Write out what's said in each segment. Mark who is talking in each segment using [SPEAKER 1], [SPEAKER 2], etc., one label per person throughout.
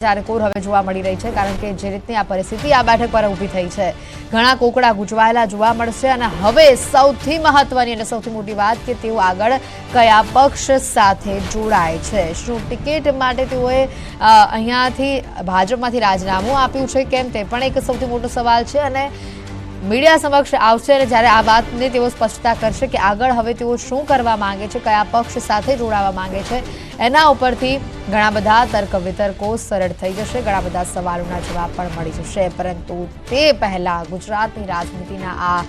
[SPEAKER 1] ચારેકોર હવે જોવા મળી રહી છે કારણ કે જે રીતની આ પરિસ્થિતિ આ બેઠક પર ઊભી થઈ છે ઘણા કોકડા ગૂંચવાયેલા જોવા મળશે અને હવે સૌથી મહત્વની અને સૌથી મોટી વાત કે તેઓ આગળ કયા પક્ષ સાથે જોડાય છે શું ટિકિટ માટે તેઓએ અહીંયાથી ભાજપમાંથી રાજીનામું આપ્યું છે કેમ તે પણ એક સૌથી મોટો સવાલ છે અને મીડિયા સમક્ષ આવશે અને જ્યારે આ વાતને તેઓ સ્પષ્ટતા કરશે કે આગળ હવે તેઓ શું કરવા માંગે છે કયા પક્ષ સાથે જોડાવા માંગે છે એના ઉપરથી ઘણા બધા તર્ક વિતર્કો સરળ થઈ જશે ઘણા બધા સવાલોના જવાબ પણ મળી જશે પરંતુ તે પહેલા ગુજરાતની રાજનીતિના આ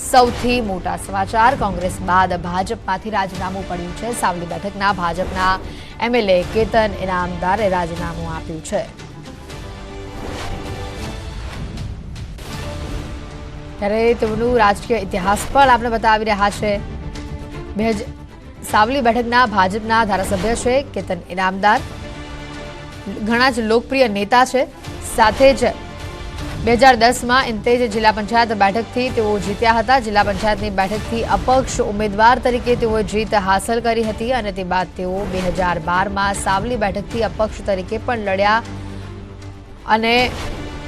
[SPEAKER 1] સૌથી મોટા સમાચાર કોંગ્રેસ બાદ ભાજપમાંથી રાજીનામું પડ્યું છે સાવલી બેઠકના ભાજપના એમએલએ કેતન ઇનામદારે રાજીનામું આપ્યું છે ત્યારે તેઓનું રાજકીય ઇતિહાસ પણ આપણે બતાવી રહ્યા છે સાવલી બેઠકના ભાજપના ધારાસભ્ય છે કેતન ઇનામદાર ઘણા જ લોકપ્રિય નેતા છે સાથે જ 2010માં ઇન્તેજ જિલ્લા પંચાયત બેઠકથી તેઓ જીત્યા હતા જિલ્લા પંચાયતની બેઠકથી અપક્ષ ઉમેદવાર તરીકે તેઓએ જીત હાંસલ કરી હતી અને તે બાદ તેઓ 2012માં સાવલી બેઠકથી અપક્ષ તરીકે પણ લડ્યા અને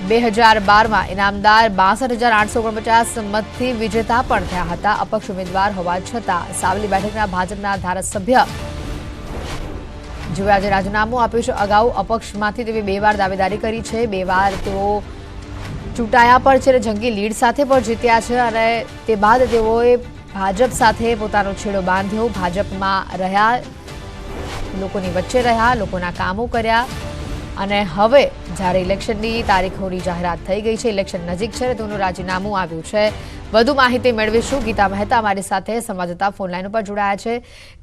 [SPEAKER 1] 2012માં ઇનામદાર 62,849 મતથી વિજેતા પણ થયા હતા અપક્ષ ઉમેદવાર હોવા છતાં સાવલી બેઠકના ભાજપના ધારાસભ્ય જેઓએ આજે રાજીનામું આપ્યું છે અગાઉ અપક્ષમાંથી તેઓએ 2 વાર દાવેદારી કરી છે 2 વાર તેઓ ચૂંટાયા પણ છે અને જંગી લીડ સાથે પણ જીત્યા છે અને તે બાદ તેઓએ ભાજપ સાથે પોતાનો છેડો બાંધ્યો ભાજપમાં રહ્યા લોકોની વચ્ચે રહ્યા લોકોના કામો કર્યા અને હવે જ્યારે ઇલેક્શનની તારીખોની જાહેરાત થઈ ગઈ છે ઇલેક્શન નજીક છે તેનું રાજીનામું આવ્યું છે વધુ માહિતી મેળવીશું ગીતા મહેતા અમારી સાથે સંવાદદાતા ફોનલાઈન ઉપર જોડાયા છે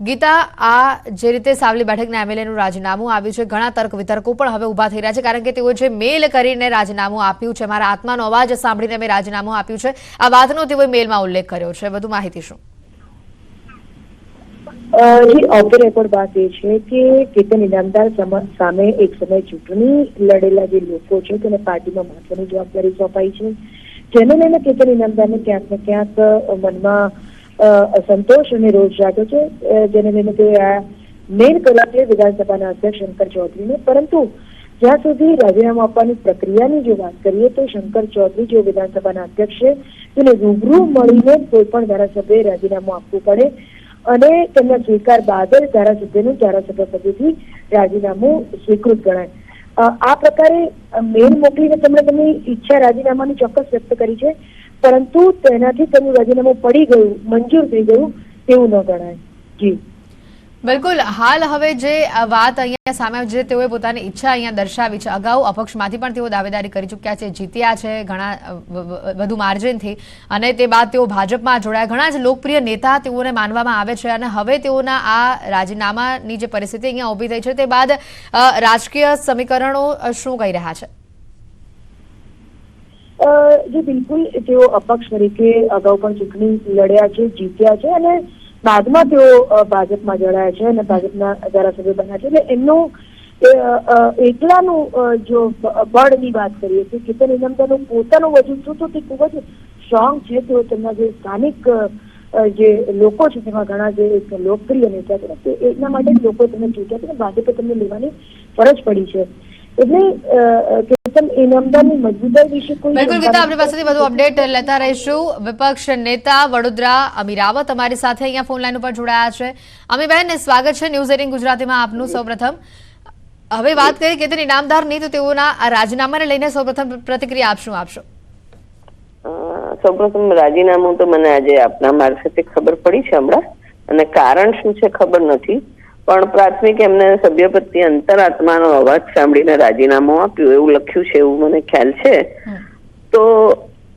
[SPEAKER 1] ગીતા આ જે રીતે સાવલી બેઠકના એમએલએનું રાજીનામું આવ્યું છે ઘણા તર્ક વિતર્કો પણ હવે ઊભા થઈ રહ્યા છે કારણ કે તેઓ જે મેલ કરીને રાજીનામું આપ્યું છે મારા આત્માનો અવાજ સાંભળીને મેં રાજીનામું આપ્યું છે આ વાતનો તેઓએ મેલમાં ઉલ્લેખ કર્યો છે વધુ માહિતી શું
[SPEAKER 2] जी ऑफ रेकॉर्ड बात ये है कि केतन इनामदार सामे एक समय चूंटणी लड़ेला जे लोको छे तेने पार्टीमां महत्वनी जवाबदारी सोंपाई छे जेने लईने केतन इनामदारने क्यांक ने क्यांक मનમાં સંતોષ અને રોષ જાગ્યો છે જેને લઈને તે મેઇન કર્યા છે વિધાનસભાના અધ્યક્ષ શંકર ચૌધરીને પરંતુ જ્યાં સુધી રાજીનામું આપવાની પ્રક્રિયાની જો વાત કરીએ તો શંકર ચૌધરી જે વિધાનસભાના અધ્યક્ષ છે તેને રૂબરૂ મળીને કોઈ પણ ધારાસભ્યએ રાજીનામું આપવું પડે અને તેમના સ્વીકાર બાદ જ ધારાસભ્યનું ધારાસભ્ય પદેથી રાજીનામું સ્વીકૃત ગણાય આ પ્રકારે મેલ મોકલીને તેમણે તેમની ઈચ્છા રાજીનામાની ચોક્કસ વ્યક્ત કરી છે પરંતુ તેનાથી તેમનું રાજીનામું પડી ગયું મંજૂર થઈ ગયું તેવું ન ગણાય જી
[SPEAKER 1] બિલકુલ હાલ હવે જે વાત અહીંયા સામે જે તેઓએ પોતાની ઈચ્છા અહીંયા દર્શાવી છે અગાઉ અપક્ષમાંથી પણ તેઓ દાવેદારી કરી ચૂક્યા છે જીત્યા છે ઘણા વધુ માર્જિનથી અને તે બાદ તેઓ ભાજપમાં જોડાયા ઘણા જ લોકપ્રિય નેતા તેઓને માનવામાં આવે છે અને હવે તેઓના આ રાજીનામાની જે પરિસ્થિતિ અહીંયા ઊભી થઈ છે તે બાદ રાજકીય સમીકરણો શું કહી રહ્યા છે
[SPEAKER 2] જી બિલકુલ તેઓ અપક્ષ તરીકે અગાઉ પણ ચૂંટણી લડ્યા છે જીત્યા છે અને બાદમાં તેઓ ભાજપમાં જોડાયા છે અને ભાજપના ધારાસભ્ય બન્યા છે એટલે એમનું એકલાનું જો બળની વાત કરીએ તો કેતન ઇનામદારનું પોતાનું વજન શું તો તે ખૂબ જ સ્ટ્રોંગ છે તો તેમના જે સ્થાનિક જે લોકો છે તેમાં ઘણા જે એક લોકપ્રિય નેતા છે એના માટે લોકો તેમને ચૂંટ્યા છે ભાજપે તેમને લેવાની ફરજ પડી છે એટલે કેતન ઇનામદારની મજબૂતાઈ વિશે કોઈ
[SPEAKER 1] બિલકુલ ગીતા આપણી પાસેથી વધુ અપડેટ લેતા રહીશું વિપક્ષ નેતા વડોદરા અમી રાવત અમારી સાથે અહીંયા ફોન લાઈન ઉપર જોડાયા છે અમીબહેન સ્વાગત છે ન્યૂઝ 18 ગુજરાતીમાં આપનું સૌપ્રથમ હવે વાત કરીએ કેતન ઇનામદારની તો તેઓના રાજીનામાને લઈને સૌપ્રથમ પ્રતિક્રિયા આપશો
[SPEAKER 3] સૌપ્રથમ રાજીનામું તો મને આજે આપના મારફતે ખબર પડી છે હમણાં અને કારણ શું છે ખબર નથી પણ પ્રાથમિક એમને સભ્યપતિ અંતરાત્માનો અવાજ સાંભળીને રાજીનામું આપ્યું એવું લખ્યું છે એવું મને ખ્યાલ છે તો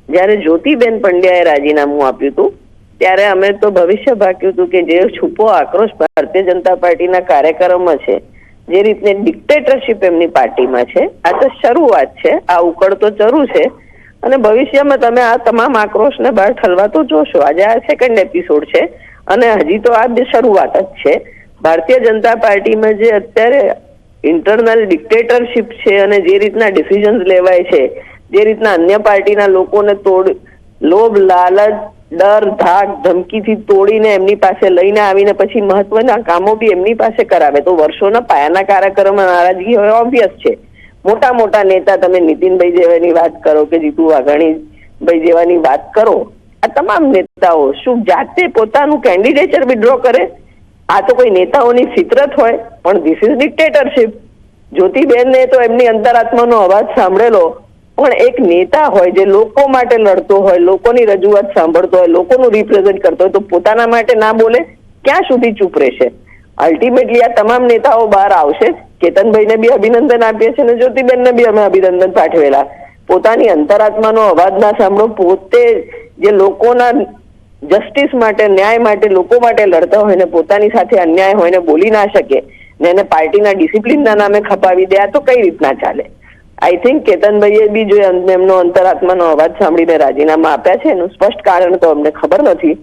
[SPEAKER 3] જયારે જ્યોતિબેન પંડ્યાએ રાજીનામું આપ્યું હતું ત્યારે અમે તો ભવિષ્ય ભાક્યું હતું કે જે છુપો આક્રોશ ભારતીય જનતા પાર્ટીના કાર્યકરોમાં છે જે રીતને ડિક્ટેટરશીપ એમની પાર્ટીમાં છે આ તો શરૂઆત છે આ ઉકળ તો ચરું છે અને ભવિષ્યમાં તમે આ તમામ આક્રોશને બહાર ઠલવાતો જોશો આજે આ સેકન્ડ એપિસોડ છે અને હજી તો આ શરૂઆત જ છે ભારતીય જનતા પાર્ટીમાં જે અત્યારે ઇન્ટરનલ ડિક્ટેટરશીપ છે અને જે રીતના ડિસિઝન્સ લેવાય છે જે રીતના અન્ય પાર્ટીના લોકોને લોભ લાલચ ડર ધાક ધમકીથી તોડીને એમની પાસે લઈને આવીને પછી મહત્વના કામો બી એમની પાસે કરાવે તો વર્ષોના પાયાના કાર્યક્રમમાં નારાજગી હવે ઓબ્વિયસ છે મોટા મોટા નેતા, તમે નીતિનભાઈ જેવાની વાત કરો કે જીતુ વાઘાણીભાઈ જેવાની વાત કરો, આ તમામ નેતાઓ શું જાતે પોતાનું કેન્ડિડેચર વિડ્રો કરે? આ તો કોઈ નેતાઓની ફિતરત હોય, પણ ધીસ ઇઝ ડિક્ટેટરશિપ. જ્યોતિબેનને તો એમની અંતરાત્માનો અવાજ સાંભળેલો, પણ એક નેતા હોય જે લોકો માટે લડતો હોય, લોકોની રજૂઆત સાંભળતો હોય, લોકોનું રિપ્રેઝેન્ટ કરતો હોય, તો પોતાના માટે ના બોલે? ક્યાં સુધી ચૂપ રહેશે? અલ્ટિમેટલી આ તમામ નેતાઓ બહાર આવશે. કેતનભાઈને બી અભિનંદન આપીએ છીએ અને જ્યોતિબેનને બી અમે અભિનંદન પાઠવેલા. પોતાની અંતરાત્માનો અવાજ ના સાંભળો, પોતે જે લોકોના જસ્ટિસ માટે, ન્યાય માટે, લોકો માટે લડતા હોય ને પોતાની સાથે અન્યાય હોય ને બોલી ના શકે ને એને પાર્ટીના ડિસિપ્લિનના નામે ખપાવી દે, આ તો કઈ રીતના ચાલે? આઈ થિંક કેતનભાઈએ બી જો એમનો અંતરાત્માનો અવાજ સાંભળીને રાજીનામા આપ્યા છે, એનું સ્પષ્ટ કારણ તો અમને ખબર નથી,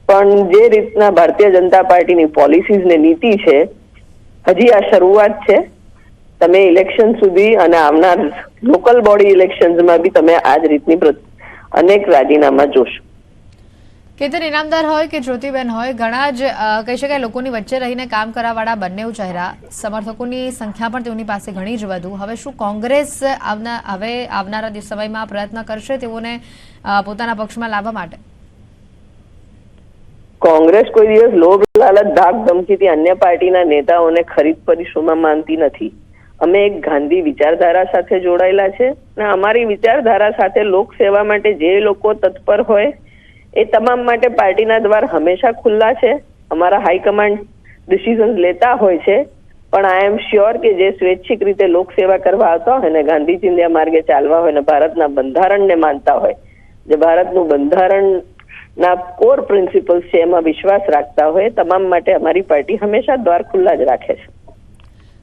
[SPEAKER 3] પણ જે રીતના ભારતીય જનતા પાર્ટીની પોલિસીઝ ને નીતિ છે, હજી આ શરૂઆત છે. તમે ઇલેક્શન સુધી અને આવનાર લોકલ બોડી ઇલેક્શન્સમાં બી તમે આ જ રીતની અનેક રાજીનામા જોશો.
[SPEAKER 1] કેતન ઇનામદાર હોય કે જ્યોતિબેન હોય, ઘણા જ કહી શકાય લોકોની વચ્ચે રહીને કામ કરવાવાળા બંને ચહેરા, સમર્થકોની સંખ્યા પણ તેઓની પાસે ઘણી જ વધુ. હવે શું કોંગ્રેસ આવનારા સમયમાં પ્રયત્ન કરશે તેઓને પોતાના પક્ષમાં લાવવા માટે?
[SPEAKER 3] કોંગ્રેસ કોઈ દિવસ લોભ, લાલચ, ધાક ધમકીથી અન્ય પાર્ટીના નેતાઓને ખરીદ પરિશોમાં માનતી નથી. અમે એક ગાંધી વિચારધારા સાથે જોડાયેલા છે અને અમારી વિચારધારા સાથે લોકસેવા માટે જે લોકો તત્પર હોય એ તમામ માટે પાર્ટીના દ્વાર હંમેશા ખુલ્લા છે. અમારા હાઈકમાન્ડ ડિસિઝન લેતા હોય છે, પણ આઈ એમ શ્યોર કે જે સ્વૈચ્છિક રીતે લોકસેવા કરવા આવતા હોય ને ગાંધી ચિંધ્યા માર્ગે ચાલવા હોય ને ભારતના બંધારણને માનતા હોય, જે ભારતનું બંધારણના કોર પ્રિન્સિપલ્સ છે એમાં વિશ્વાસ રાખતા હોય, તમામ માટે અમારી પાર્ટી હંમેશા દ્વાર ખુલ્લા જ રાખે છે.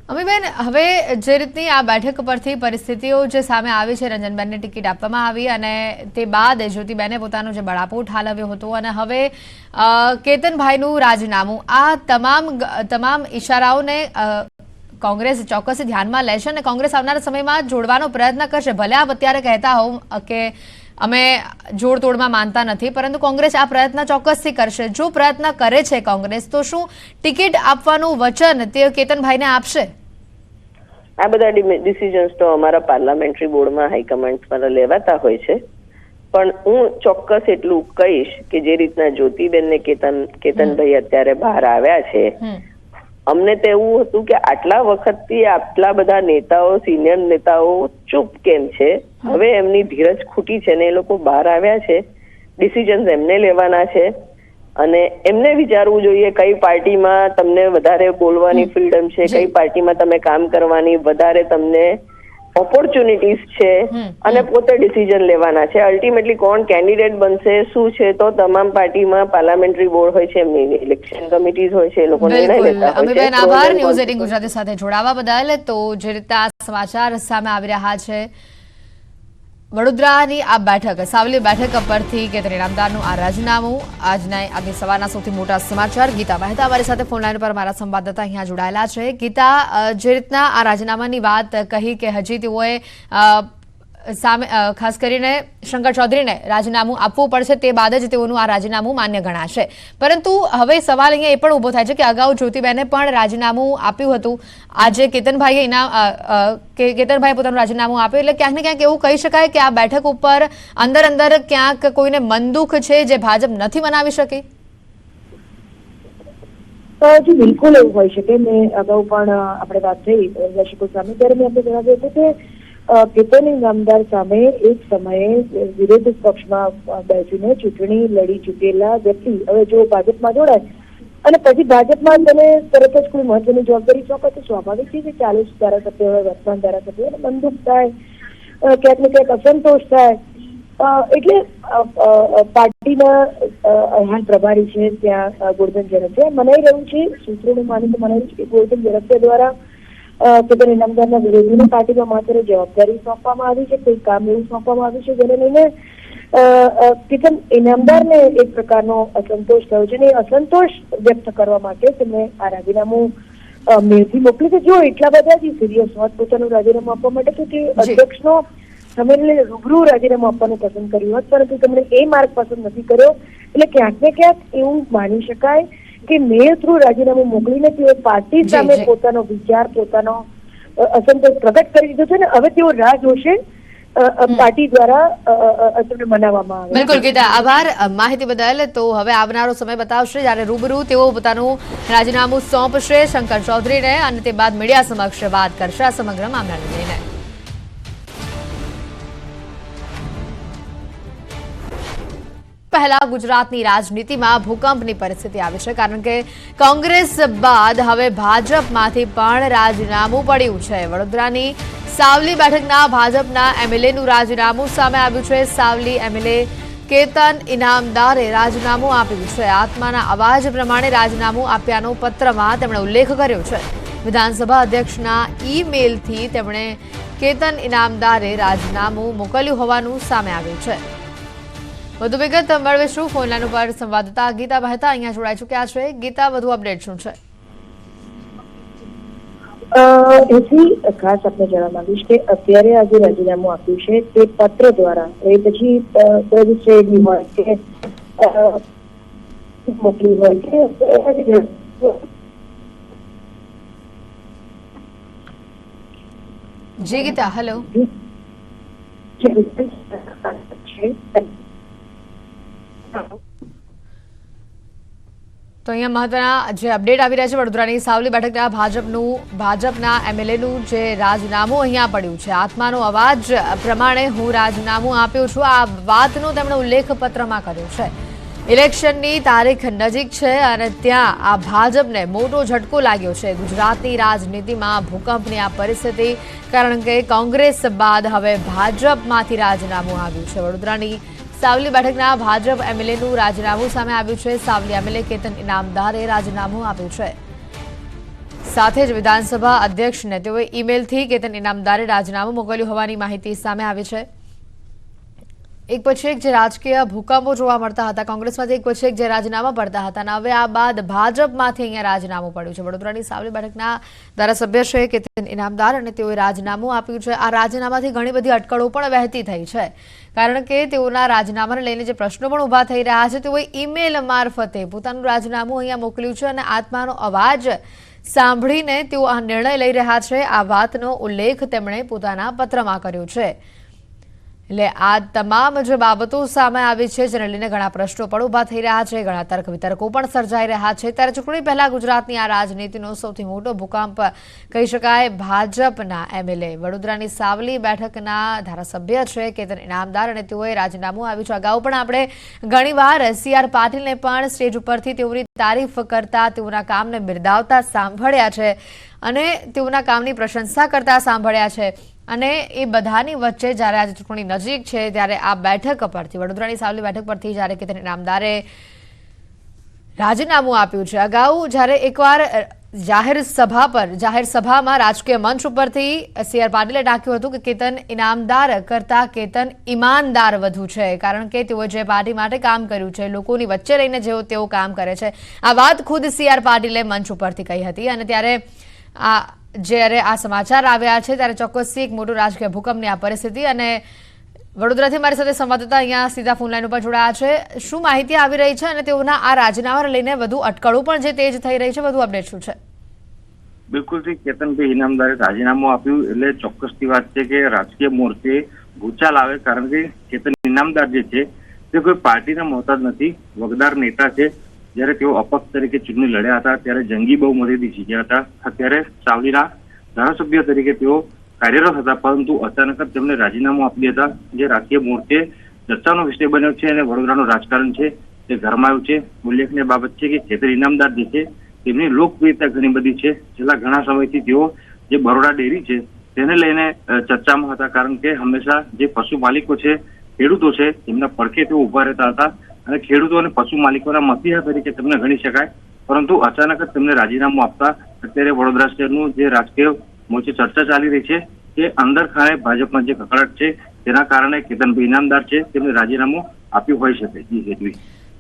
[SPEAKER 1] અમીબેન, હવે જે રીતની આ બેઠક પરથી પરિસ્થિતિઓ જે સામે આવી છે, રંજનબેનને ટિકિટ આપવામાં આવી અને તે બાદ જ્યોતિબેને પોતાનો જે બળાપો ઠાલવ્યો હતો અને હવે કેતનભાઈનું રાજીનામું, આ તમામ ઇશારાઓને કોંગ્રેસ ચોક્કસ ધ્યાનમાં લેશે અને કોંગ્રેસ આવનારા સમયમાં જોડવાનો પ્રયત્ન કરશે. ભલે આપ અત્યારે કહેતા હોવ કે અમે જોડતોડમાં માનતા નથી, પરંતુ કોંગ્રેસ આ પ્રયત્ન ચોક્કસથી કરશે. જો પ્રયત્ન કરે છે કોંગ્રેસ, તો શું ટિકિટ આપવાનું વચન તે કેતનભાઈને આપશે?
[SPEAKER 3] આ બધા ડિસિઝન્સ તો અમારા પાર્લામેન્ટરી બોર્ડમાં હાઈકમાન્ડ દ્વારા લેવાતા હોય છે, પણ હું ચોક્કસ એટલું કહીશ કે જે રીતના જ્યોતિબેન ને કેતનભાઈ અત્યારે બહાર આવ્યા છે, અમને તો એવું હતું કે આટલા વખતથી આટલા બધા નેતાઓ, સિનિયર નેતાઓ ચૂપ કેમ છે? હવે એમની ધીરજ ખૂટી છે ને એ લોકો બહાર આવ્યા છે. ડિસિઝન્સ એમને લેવાના છે અને એમને વિચારવું જોઈએ કઈ પાર્ટીમાં તમને વધારે બોલવાની ફ્રીડમ છે, કઈ પાર્ટીમાં તમે કામ કરવાની વધારે તમને ઓપોર્ચ્યુનિટીઝ છે, અને પોતે ડિસિઝન લેવાના છે. અલ્ટિમેટલી કોણ કેન્ડિડેટ બનશે, શું છે, તો તમામ પાર્ટીમાં પાર્લામેન્ટરી બોર્ડ હોય છે, એમની ઇલેક્શન કમિટીઝ હોય છે, એ લોકો નિર્ણય લેતા હોય છે.
[SPEAKER 1] આભાર ન્યૂઝ 18 ગુજરાતી સાથે જોડાવા બદલ. તો જે રીતે આ સમાચાર સામે આવી રહ્યા છે, વડોદરાની આ બેઠક, સાવલી બેઠક પરથી કેતન ઇનામદારનું આ રાજીનામું, આજની સવારના સૌથી મોટા સમાચાર. ગીતા મહેતા અમારી સાથે ફોનલાઈન પર મારા સંવાદદાતા અહીંયા જોડાયેલા છે. ગીતા, જે રીતના આ રાજીનામાની વાત કહી કે હજી તેઓએ સામે ખાસ કરીને શંકર ચૌધરીને રાજીનામું આપવું પડશે, તે બાદ જ તેઓનું આ રાજીનામું માન્ય ગણાશે. પરંતુ હવે સવાલ અહીંયા એ પણ ઊભો થાય છે કે અગાઉ જ્યોતિબેને પણ રાજીનામું આપ્યું હતું, આજે કેતનભાઈએ પોતાનું રાજીનામું આપ્યું, એટલે ક્યાંક ને ક્યાંક એવું કહી શકાય કે આ બેઠક ઉપર અંદર ક્યાંક કોઈને મનદુખ છે જે ભાજપ નથી મનાવી શકી?
[SPEAKER 2] જી બિલકુલ એવું હોઈ શકે. મેં અગાઉ પણ આપણે વાત થઈ દર્શકો સામે, ત્યારે મેં આપણે જણાવ્યું હતું કે કેતન ઇનામદાર સામે એક સમયે વિરોધ પક્ષમાં બેસીને ચૂંટણી લડી ચૂકેલા વ્યક્તિ હવે જો ભાજપમાં જોડાય અને પછી ભાજપમાં તમે તરત જ કોઈ મહત્વની જવાબદારી સોંપો તો સ્વાભાવિક છે કે 40 ધારાસભ્ય હોય, વર્તમાન ધારાસભ્ય બંદૂક થાય, ક્યાંક ને ક્યાંક અસંતોષ થાય. એટલે પાર્ટીના હાલ પ્રભારી છે ત્યાં ગોરધન ઝડપિયા મનાઈ રહ્યું છે, સૂત્રોનું માની તો મનાઈ રહ્યું છે કે ગોરધન ઝડપિયા દ્વારા કેતન ઇનામદારના વિરોધીને પાર્ટીમાં માત્ર જવાબદારી સોંપવામાં આવી છે, કોઈ કામ એવું સોંપવામાં આવ્યું છે જેને લઈને કેતન ઇનામદારને એક પ્રકારનો અસંતોષ થયો છે અને અસંતોષ વ્યક્ત કરવા માટે તેમણે આ રાજીનામું મેલથી મોકલ્યું છે. જો એટલા બધા જ સિરિયસ હોત પોતાનું રાજીનામું આપવા માટે તો તે અધ્યક્ષનો સમય રૂબરૂ રાજીનામું આપવાનું પસંદ કર્યું હોત, પરંતુ તેમણે એ માર્ગ પસંદ નથી કર્યો. એટલે ક્યાંક ને ક્યાંક એવું માની શકાય કે મેલ થ્રુ રાજીનામું મોકલીને તેઓ પાર્ટી સામે પોતાનો વિચાર, પોતાનો અસંતોષ પ્રગટ કરી દીધો છે ને હવે તેઓ રાહ જોશે પાર્ટી દ્વારા તેમને મનાવવામાં આવે.
[SPEAKER 1] બિલકુલ ગીતા, આભાર માહિતી બદલ. તો હવે આવનારો સમય બતાવશે જ્યારે રૂબરૂ તેઓ પોતાનું રાજીનામું સોંપશે શંકર ચૌધરીને અને તે બાદ મીડિયા સમક્ષ વાત કરશે આ સમગ્ર મામલાને લઈને. પહેલા ગુજરાતની રાજનીતિમાં ભૂકંપની પરિસ્થિતિ આવી છે કારણ કે કોંગ્રેસ બાદ હવે ભાજપમાંથી પણ રાજીનામું પડ્યું છે. વડોદરાની સાવલી બેઠકના ભાજપના એમએલએનું રાજીનામું સામે આવ્યું છે. સાવલી એમએલએ કેતન ઇનામદારે રાજીનામું આપ્યું છે. આત્માના અવાજ પ્રમાણે રાજીનામું આપ્યાનો પત્રમાં તેમણે ઉલ્લેખ કર્યો છે. વિધાનસભા અધ્યક્ષના ઈમેલથી તેમણે કેતન ઇનામદારે રાજીનામું મોકલ્યું હોવાનું સામે આવ્યું છે. વધુ વિગત મેળવીશું ફોનલાઈન ઉપર સંવાદદાતા ગીતા મહેતા અહીંયા જોડાઈ ચૂક્યા છે. ગીતા, વધુ અપડેટ શું છે?
[SPEAKER 2] એથી ખાસ આપણે જણાવવા માંગીશ કે અત્યારે આજે રાજીનામું આપ્યું છે તે પત્ર દ્વારા એ પછી રજિસ્ટ્રેડ હોય કે મોકલી હોય કે
[SPEAKER 1] જી ગીતા, હેલો. તો અહીંયા મહત્વના જે અપડેટ આવી રહ્યા છે વડોદરાની સાવલી બેઠકના ભાજપના એમએલએનું જે રાજીનામું અહીંયા પડ્યું છે. આત્માનો અવાજ પ્રમાણે હું રાજીનામું આપ્યું છું આ વાતનો તેમણે ઉલ્લેખ પત્રમાં કર્યો છે. ઇલેક્શનની તારીખ નજીક છે અને ત્યાં આ ભાજપને મોટો ઝટકો લાગ્યો છે. ગુજરાતની રાજનીતિમાં ભૂકંપની આ પરિસ્થિતિ કારણ કે કોંગ્રેસ બાદ હવે ભાજપમાંથી રાજીનામું આવ્યું છે. વડોદરાની સાવલી બેઠકના ભાજપ એમએલએનું રાજીનામું સામે આવ્યું છે. સાવલી એમએલએ કેતન ઇનામદારે રાજીનામું આપ્યું છે. સાથે જ વિધાનસભા અધ્યક્ષને તેઓએ ઈમેલથી કેતન ઇનામદારે રાજીનામું મોકલ્યું હોવાની માહિતી સામે આવી છે. એક પછી એક જે રાજકીય ભૂકંપો જોવા મળતા હતા કોંગ્રેસમાંથી, એક પછી એક જે રાજીનામા પડતા હતા અને હવે આ બાદ ભાજપમાંથી અહીંયા રાજીનામું પડ્યું છે. વડોદરાની સાવલી બેઠકના ધારાસભ્ય છે કેતન ઇનામદાર અને તેઓએ રાજીનામું આપ્યું છે. આ રાજીનામાથી ઘણી બધી અટકળો પણ વહેતી થઈ છે કારણ કે તેઓના રાજીનામાને લઈને જે પ્રશ્નો પણ ઊભા થઈ રહ્યા છે તેઓએ ઈમેલ મારફતે પોતાનું રાજીનામું અહીંયા મોકલ્યું છે અને આત્માનો અવાજ સાંભળીને તેઓ આ નિર્ણય લઈ રહ્યા છે. આ વાતનો ઉલ્લેખ તેમણે પોતાના પત્રમાં કર્યો છે. એટલે આ તમામ જે બાબતો સામે આવી છે જેને લઈને ઘણા પ્રશ્નો પણ ઊભા થઈ રહ્યા છે, ઘણા તર્ક વિતર્કો પણ સર્જાઈ રહ્યા છે. ત્યારે ચૂંટણી પહેલા ગુજરાતની આ રાજનીતિનો સૌથી મોટો ભૂકંપ કહી શકાય ભાજપના એમએલએ વડોદરાની સાવલી બેઠકના ધારાસભ્ય છે કેતન ઇનામદાર અને તેઓએ રાજીનામું આવ્યું છે. અગાઉ પણ આપણે ઘણીવાર CR પાટીલને પણ સ્ટેજ ઉપરથી તેઓની તારીફ કરતા, તેઓના કામને બિરદાવતા સાંભળ્યા છે અને તેઓના કામની પ્રશંસા કરતા સાંભળ્યા છે. અને એ બધાની વચ્ચે જ્યારે આજે ચૂંટણી નજીક છે ત્યારે આ બેઠક પરથી વડોદરાની સાવલી બેઠક પરથી જ્યારે કેતન ઇનામદારે રાજીનામું આપ્યું છે. અગાઉ જ્યારે એકવાર જાહેર સભામાં રાજકીય મંચ ઉપરથી CR પાટીલે ટાંક્યું હતું કે કેતન ઇનામદાર કરતા કેતન ઈમાનદાર વધુ છે કારણ કે તેઓ જે પાર્ટી માટે કામ કર્યું છે, લોકોની વચ્ચે રહીને તેઓ કામ કરે છે. આ વાત ખુદ CR પાટીલે મંચ ઉપરથી કહી હતી અને ત્યારે જ્યારે આ સમાચાર આવ્યા છે ત્યારે ચોક્કસથી એક મોટો રાજકીય ભૂકંપની આ પરિસ્થિતિ. અને વડોદરાથી મારી સાથે સંવાદદાતા અહીંયા સીધા ફોનલાઈન ઉપર જોડાયા છે. શું માહિતી આવી રહી છે અને તેઓના આ રાજીનામાને લઈને વધુ અટકળો પણ જે તેજ થઈ રહી છે, વધુ અપડેટ શું છે?
[SPEAKER 4] બિલકુલથી કેતનભાઈ ઇનામદારે રાજીનામું આપ્યું એટલે ચોક્કસથી વાત છે કે રાજકીય મોરચે ભૂચાલ આવે કારણ કે કેતન ઇનામદાર જે છે તે કોઈ પાર્ટીના મોહતાજ નથી, વગદાર નેતા છે. જયારે તેઓ અપક્ષ તરીકે ચૂંટણી લડ્યા હતા ત્યારે જંગી બહુમતીથી જીત્યા હતા. અત્યારે સાવલીના ધારાસભ્ય તરીકે તેઓ કાર્યરત હતા પરંતુ અચાનક જ તેમને રાજીનામું આપી હતા જે રાજકીય મોરચે ચર્ચાનો વિષય બન્યો છે અને વડોદરાનું રાજકારણ છે તે ગરમાયું છે. ઉલ્લેખનીય બાબત છે કે કેતન ઇનામદાર જે છે તેમની લોકપ્રિયતા ઘણી બધી છે. છેલ્લા ઘણા સમયથી તેઓ જે બરોડા ડેરી છે તેને લઈને ચર્ચામાં હતા કારણ કે હંમેશા જે પશુ માલિકો છે, ખેડૂતો છે, તેમના પડખે તેઓ ઉભા રહેતા હતા અને ખેડૂતો અને પશુ માલિકોના મસીહા તરીકે તેમને ગણી શકાય. પરંતુ અચાનક જ તેમને રાજીનામું આપતા અત્યારે વડોદરા શહેરનું જે રાજકીય મોરચે ચર્ચા ચાલી રહી છે તે અંદર ખાને ભાજપમાં જે કકળાટ છે તેના કારણે કેતનભાઈ ઇનામદાર છે તેમને રાજીનામું આપ્યું હોઈ શકે. જી હેતવી.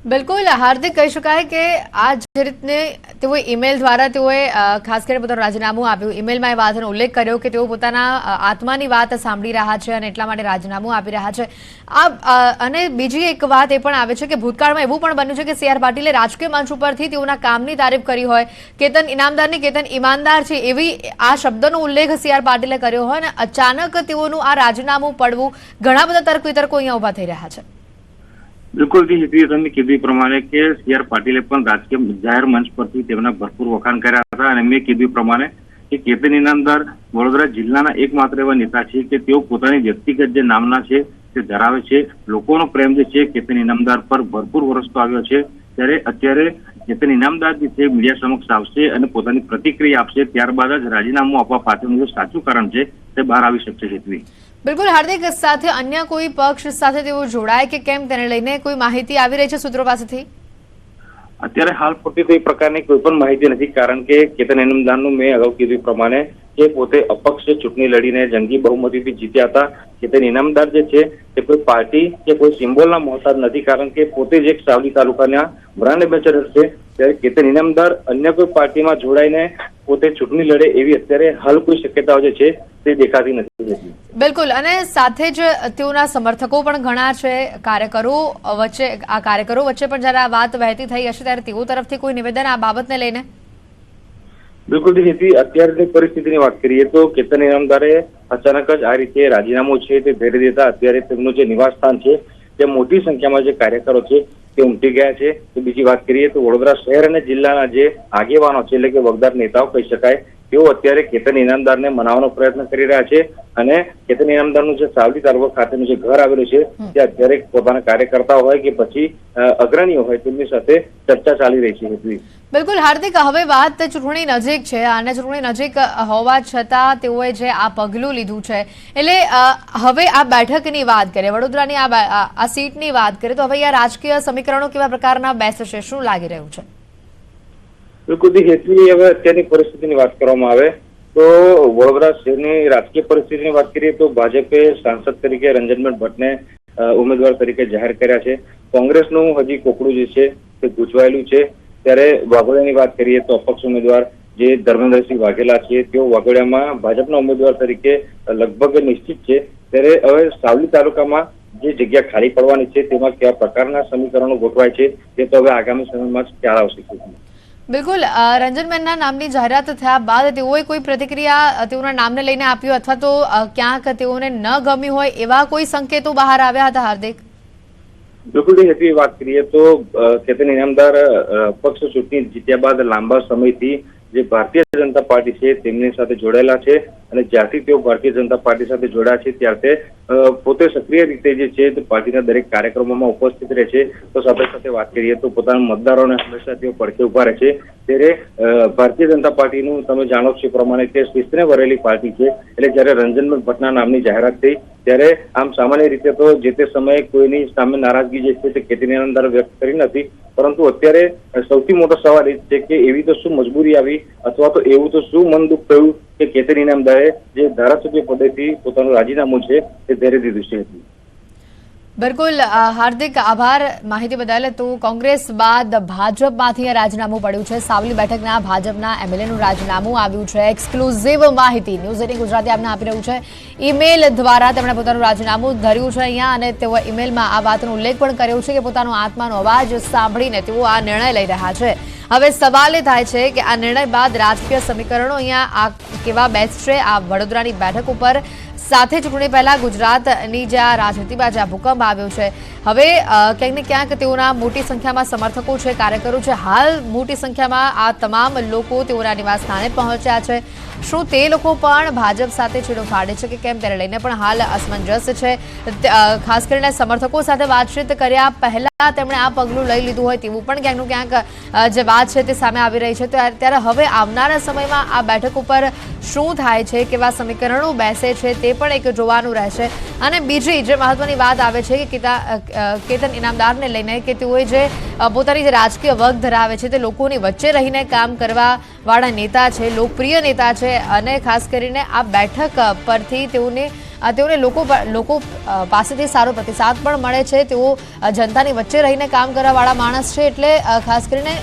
[SPEAKER 1] બિલકુલ હાર્દિક, કહી શકાય કે આ જે રીતને તેઓએ ઈમેલ દ્વારા તેઓએ ખાસ કરીને પોતાનું રાજીનામું આપ્યું. ઈમેલમાં એ વાતનો ઉલ્લેખ કર્યો કે તેઓ પોતાના આત્માની વાત સાંભળી રહ્યા છે અને એટલા માટે રાજીનામું આપી રહ્યા છે. અને બીજી એક વાત એ પણ આવે છે કે ભૂતકાળમાં એવું પણ બન્યું છે કે સી આર પાટીલે રાજકીય મંચ ઉપરથી તેઓના કામની તારીફ કરી હોય, કેતન ઇનામદારની કેતન ઈમાનદાર છે એવી આ શબ્દનો ઉલ્લેખ સી આર પાટીલે કર્યો હોય અને અચાનક તેઓનું આ રાજીનામું પડવું, ઘણા બધા તર્ક વિતર્કો અહીંયા ઉભા થઈ રહ્યા છે.
[SPEAKER 4] બિલકુલ તમે કીધું એ પ્રમાણે કે સી આર પાટીલે પણ રાજકીય જાહેર મંચ પરથી તેમના ભરપૂર વખાણ કર્યા હતા અને મેં કીધું એ પ્રમાણે કે કેતન ઇનામદાર વડોદરા જિલ્લાના એકમાત્ર એવા નેતા છે કે તેઓ પોતાની વ્યક્તિગત જે નામના છે તે ધરાવે છે. લોકોનો પ્રેમ જે છે કેતન ઇનામદાર પર ભરપૂર વરસતો આવ્યો છે. ત્યારે અત્યારે કેતન ઇનામદાર જે છે મીડિયા સમક્ષ આવશે અને પોતાની પ્રતિક્રિયા આપશે, ત્યારબાદ જ રાજીનામું આપવા પાછળનું જે સાચું કારણ છે તે બહાર આવી શકશે. હેતવી,
[SPEAKER 1] બિલકુલ હાર્દિક, સાથે અન્ય કોઈ પક્ષ સાથે તેઓ જોડાય કે કેમ તેને લઈને કોઈ માહિતી આવી રહી છે સૂત્રો પાસેથી?
[SPEAKER 4] અત્યારે હાલ પૂરતી કોઈ પ્રકારની કોઈ પણ માહિતી નથી, કારણ કે કેતન ઇનામદારનું મેં અગાઉ કીધું પ્રમાણે કે પોતે અપક્ષ ચૂંટણી લડીને જંગી બહુમતીથી જીત્યા હતા. કેતન ઇનામદાર જે છે તે કોઈ પાર્ટી કે કોઈ સિમ્બોલના મોહતાજ નથી, કારણ કે પોતે જ એક સાવલી તાલુકાના બ્રાન્ડ એમ્બેસેડર છે. ત્યારે કેતન ઇનામદાર અન્ય કોઈ પાર્ટીમાં જોડાઈને પોતે ચૂંટણી લડે એવી અત્યારે હાલ કોઈ શક્યતાઓ જે છે તે દેખાતી નથી.
[SPEAKER 1] બિલકુલ, અને સાથે જ તેઓના સમર્થકો પણ ઘણા છે. કાર્યકરો વચ્ચે પણ જયારે આ વાત વહેતી થઈ હશે ત્યારે તેઓ તરફથી કોઈ નિવેદન આ બાબતને લઈને?
[SPEAKER 4] બિલકુલ જેથી અત્યારની પરિસ્થિતિની વાત કરીએ તો કેતન ઇનામદારે અચાનક જ આ રીતે રાજીનામું છે તે ભેરી દેતા અત્યારે તેમનું જે નિવાસસ્થાન છે તે મોટી સંખ્યામાં જે કાર્યકરો છે તે ઉમટી ગયા છે. તો બીજી વાત કરીએ તો વડોદરા શહેર અને જિલ્લાના જે આગેવાનો છે એટલે કે વગદાર નેતાઓ કહી શકાય, તેઓ અત્યારે કેતન ઇનામદારને મનાવવાનો પ્રયત્ન કરી રહ્યા છે અને કેતન ઇનામદારનું જે સાવલી તાલુકા ખાતેનું જે ઘર આવેલું છે તે અત્યારે પોતાના કાર્યકર્તાઓ હોય કે પછી અગ્રણીઓ હોય તેમની સાથે ચર્ચા ચાલી રહી છે.
[SPEAKER 1] બિલકુલ હાર્દિક, હવે વાત ચૂંટણી નજીક છે અને ચૂંટણી નજીક હોવા છતાં તેઓએ જે આ પગલું લીધું છે, એટલે હવે આ બેઠકની વાત કરીએ, વડોદરાની આ સીટની વાત કરીએ તો હવે આ રાજકીય સમીકરણો કેવા પ્રકારના બેસશે, શું લાગી રહ્યું છે?
[SPEAKER 4] બિલકુલ હેતવી, હવે અત્યારની પરિસ્થિતિની વાત કરવામાં આવે તો વડોદરા શહેરની રાજકીય પરિસ્થિતિની વાત કરીએ તો ભાજપે સાંસદ તરીકે રંજનબેન ભટ્ટને ઉમેદવાર તરીકે જાહેર કર્યા છે. કોંગ્રેસનું હજી કોકડું જે છે તે ગૂંચવાયેલું છે. ત્યારે વાઘોડિયાની વાત કરીએ તો અપક્ષ ઉમેદવાર જે ધર્મેન્દ્રસિંહ વાઘેલા છે તેઓ વાઘોડિયામાં ભાજપના ઉમેદવાર તરીકે લગભગ નિશ્ચિત છે. ત્યારે હવે સાવલી તાલુકામાં જે જગ્યા ખાલી પડવાની છે તેમાં કેવા પ્રકારના સમીકરણો ગોઠવાય છે તે તો હવે આગામી સમયમાં જ ખ્યાલ આવશે.
[SPEAKER 1] બિલકુલ, રંજનબેનના નામની જાહેરાત થયા બાદ તેઓએ કોઈ પ્રતિક્રિયા તેઓના નામને લઈને આપ્યું અથવા તો ક્યાંક તેઓને ન ગમ્યું હોય એવા કોઈ સંકેતો બહાર આવ્યા હતા? હાર્દિક,
[SPEAKER 4] બિલકુલ હેતવી, વાત કરીએ તો કેતન ઇનામદાર પક્ષ ચૂંટણી જીત્યા બાદ લાંબા સમયથી જે ભારતીય જનતા પાર્ટી છે તેમની સાથે જોડાયેલા છે અને જ્યારથી તેઓ ભારતીય જનતા પાર્ટી સાથે જોડાયા છે ત્યારથી પોતે સક્રિય રીતે જે છે તે પાર્ટીના દરેક કાર્યક્રમોમાં ઉપસ્થિત રહે છે. તો સાથે સાથે વાત કરીએ તો પોતાના મતદારોને હંમેશા તેઓ પડખે ઉભા રહે છે. ત્યારે ભારતીય જનતા પાર્ટીનું તમે જાણો છો પ્રમાણે તે શિસ્તને વરેલી પાર્ટી છે. એટલે જયારે રંજનબેન ભટ્ટના નામની જાહેરાત થઈ ત્યારે આમ સામાન્ય રીતે તો જે તે સમયે કોઈની સામે નારાજગી જે છે તે કેતન ઇનામદાર વ્યક્ત કરી નથી, પરંતુ અત્યારે સૌથી મોટો સવાલ એ છે કે એવી તો શું મજબૂરી આવી અથવા તો એવું તો શું મન દુઃખ થયું કે કેતન ઇનામદારે જે ધારાસભ્ય પદેથી પોતાનું રાજીનામું છે તે ધરી દીધું છે.
[SPEAKER 1] બિલકુલ હાર્દિક, આભાર માહિતી બદલ. તો કોંગ્રેસ બાદ ભાજપમાંથી રાજીનામું પડ્યું છે. સાવલી બેઠકના ભાજપના એમએલએનું રાજીનામું આવ્યું છે. એક્સક્લુઝિવ માહિતી ન્યૂઝ 18 ગુજરાતી આપને આપી રહ્યું છે. ઈમેલ દ્વારા તેમણે પોતાનું રાજીનામું ધર્યું છે અહીંયા અને તેઓ ઈમેલમાં આ વાતનો ઉલ્લેખ પણ કર્યો છે કે પોતાનો આત્માનો અવાજ સાંભળીને તેઓ આ નિર્ણય લઈ રહ્યા છે. હવે સવાલ એ થાય છે કે આ નિર્ણય બાદ રાજકીય સમીકરણો અહીંયા આ કેવા બેસશે આ વડોદરાની બેઠક ઉપર. સાથે ચૂંટણી પહેલા ગુજરાતની જે આ રાજનીતિમાં જે આ ભૂકંપ આવ્યો છે, હવે ક્યાંક ને ક્યાંક તેઓના મોટી સંખ્યામાં સમર્થકો છે, કાર્યકરો છે. હાલ મોટી સંખ્યામાં આ તમામ લોકો તેઓના નિવાસ સ્થાને પહોંચ્યા છે. શું તે લોકો પણ ભાજપ સાથે છેડો ફાડે છે કે કેમ તેને લઈને પણ હાલ અસમંજસ છે. ખાસ કરીને સમર્થકો સાથે વાતચીત કર્યા પહેલા તેમણે આ પગલું લઈ લીધું હોય તેવું પણ ક્યાંકનું ક્યાંક જે વાત છે તે સામે આવી રહી છે. તો ત્યારે હવે આવનારા સમયમાં આ બેઠક ઉપર શું થાય છે, કેવા સમીકરણો બેસે છે તે પણ એક જોવાનું રહેશે. અને બીજી જે મહત્વની વાત આવે છે કે કેતન ઇનામદારને લઈને કે તેઓએ જે પોતાની જે રાજકીય વગ ધરાવે છે તે લોકોની વચ્ચે રહીને કામ કરવા વાળા નેતા છે, લોકપ્રિય નેતા છે અને ખાસ કરીને આ બેઠક પરથી તેઓને લોકો પાસેથી સારો પ્રતિસાદ પણ મળે છે. તેઓ જનતાની વચ્ચે રહીને કામ કરવાવાળા માણસ છે એટલે ખાસ કરીને